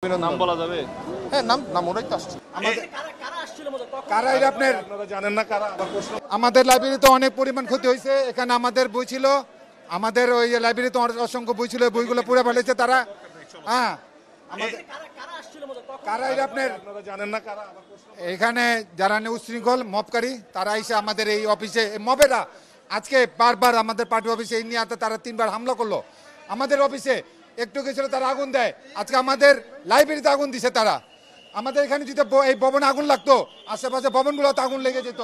নাম বলা যাবে? হ্যাঁ, নাম ওরাই তো আসছে। আপনারা জানেন না কারা? আবার প্রশ্ন আমাদের লাইব্রেরিতে অনেক পরিমাণ ক্ষতি হয়েছে। এখানে আমাদের বই ছিল, আমাদের ওই লাইব্রেরিতে অসংখ্য বই ছিল, বইগুলো পুরো ফেলেছে তারা। হ্যাঁ, আমাদের কারা এটা আপনার আপনারা জানেন না কারা? আবার প্রশ্ন এখানে যারা উশৃঙ্খল মবকারী তারা এসে আমাদের এই অফিসে মবেরা আজকে বারবার আমাদের পার্টি অফিসে এই নিয়ে তারা 3বার হামলা করলো আমাদের অফিসে। একটু গেছিল তারা আগুন দেয়, আজকে আমাদের লাইব্রেরিতে আগুন দিছে তারা। আমাদের এখানে যদি এই ভবনে আগুন লাগতো, আশেপাশে ভবনগুলোতে আগুন লেগে যেত।